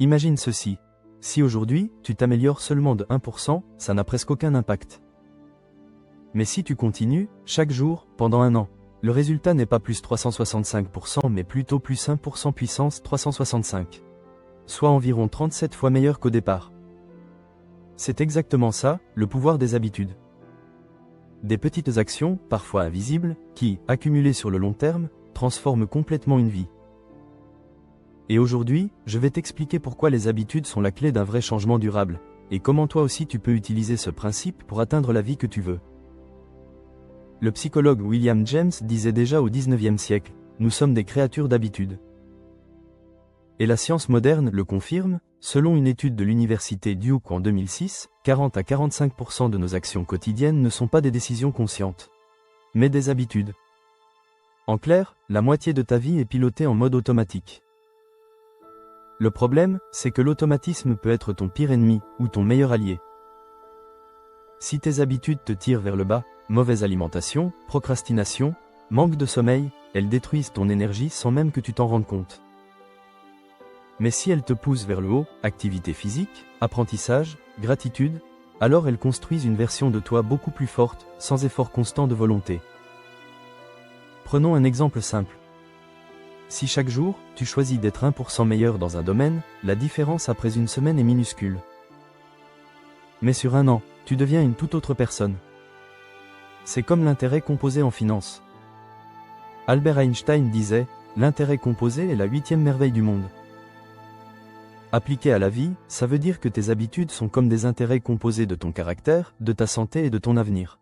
Imagine ceci. Si aujourd'hui, tu t'améliores seulement de 1%, ça n'a presque aucun impact. Mais si tu continues, chaque jour, pendant un an, le résultat n'est pas plus 365% mais plutôt plus 1% puissance 365. Soit environ 37 fois meilleur qu'au départ. C'est exactement ça, le pouvoir des habitudes. Des petites actions, parfois invisibles, qui, accumulées sur le long terme, transforment complètement une vie. Et aujourd'hui, je vais t'expliquer pourquoi les habitudes sont la clé d'un vrai changement durable, et comment toi aussi tu peux utiliser ce principe pour atteindre la vie que tu veux. Le psychologue William James disait déjà au XIXe siècle, nous sommes des créatures d'habitude. Et la science moderne le confirme, selon une étude de l'université Duke en 2006, 40 à 45% de nos actions quotidiennes ne sont pas des décisions conscientes, mais des habitudes. En clair, la moitié de ta vie est pilotée en mode automatique. Le problème, c'est que l'automatisme peut être ton pire ennemi ou ton meilleur allié. Si tes habitudes te tirent vers le bas, mauvaise alimentation, procrastination, manque de sommeil, elles détruisent ton énergie sans même que tu t'en rendes compte. Mais si elles te poussent vers le haut, activité physique, apprentissage, gratitude, alors elles construisent une version de toi beaucoup plus forte, sans effort constant de volonté. Prenons un exemple simple. Si chaque jour, tu choisis d'être 1% meilleur dans un domaine, la différence après une semaine est minuscule. Mais sur un an, tu deviens une toute autre personne. C'est comme l'intérêt composé en finance. Albert Einstein disait, l'intérêt composé est la 8e merveille du monde. Appliqué à la vie, ça veut dire que tes habitudes sont comme des intérêts composés de ton caractère, de ta santé et de ton avenir.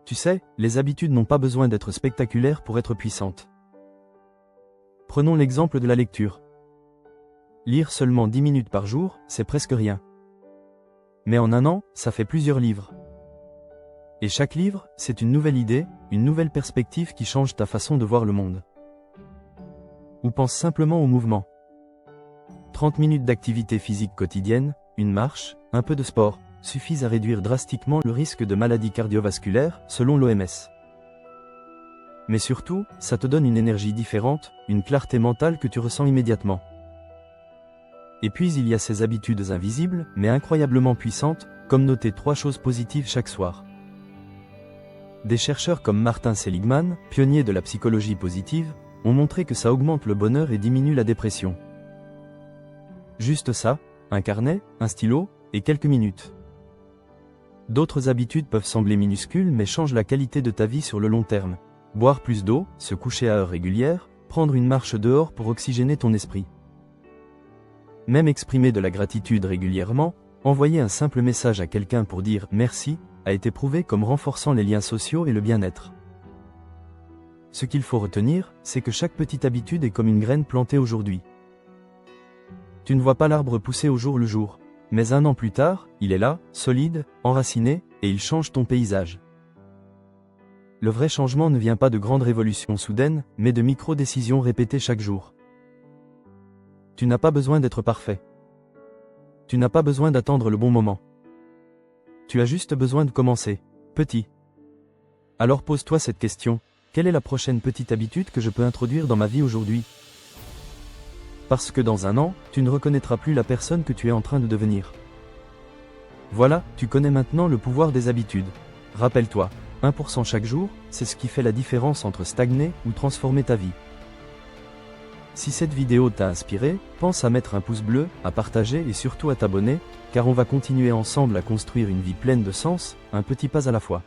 Tu sais, les habitudes n'ont pas besoin d'être spectaculaires pour être puissantes. Prenons l'exemple de la lecture. Lire seulement 10 minutes par jour, c'est presque rien. Mais en un an, ça fait plusieurs livres. Et chaque livre, c'est une nouvelle idée, une nouvelle perspective qui change ta façon de voir le monde. Ou pense simplement au mouvement. 30 minutes d'activité physique quotidienne, une marche, un peu de sport, suffisent à réduire drastiquement le risque de maladies cardiovasculaires, selon l'OMS. Mais surtout, ça te donne une énergie différente, une clarté mentale que tu ressens immédiatement. Et puis il y a ces habitudes invisibles, mais incroyablement puissantes, comme noter 3 choses positives chaque soir. Des chercheurs comme Martin Seligman, pionnier de la psychologie positive, ont montré que ça augmente le bonheur et diminue la dépression. Juste ça, un carnet, un stylo, et quelques minutes. D'autres habitudes peuvent sembler minuscules mais changent la qualité de ta vie sur le long terme. Boire plus d'eau, se coucher à heure régulière, prendre une marche dehors pour oxygéner ton esprit. Même exprimer de la gratitude régulièrement, envoyer un simple message à quelqu'un pour dire « merci » a été prouvé comme renforçant les liens sociaux et le bien-être. Ce qu'il faut retenir, c'est que chaque petite habitude est comme une graine plantée aujourd'hui. Tu ne vois pas l'arbre pousser au jour le jour, mais un an plus tard, il est là, solide, enraciné, et il change ton paysage. Le vrai changement ne vient pas de grandes révolutions soudaines, mais de micro-décisions répétées chaque jour. Tu n'as pas besoin d'être parfait. Tu n'as pas besoin d'attendre le bon moment. Tu as juste besoin de commencer, petit. Alors pose-toi cette question, quelle est la prochaine petite habitude que je peux introduire dans ma vie aujourd'hui ? Parce que dans un an, tu ne reconnaîtras plus la personne que tu es en train de devenir. Voilà, tu connais maintenant le pouvoir des habitudes. Rappelle-toi, 1% chaque jour, c'est ce qui fait la différence entre stagner ou transformer ta vie. Si cette vidéo t'a inspiré, pense à mettre un pouce bleu, à partager et surtout à t'abonner, car on va continuer ensemble à construire une vie pleine de sens, un petit pas à la fois.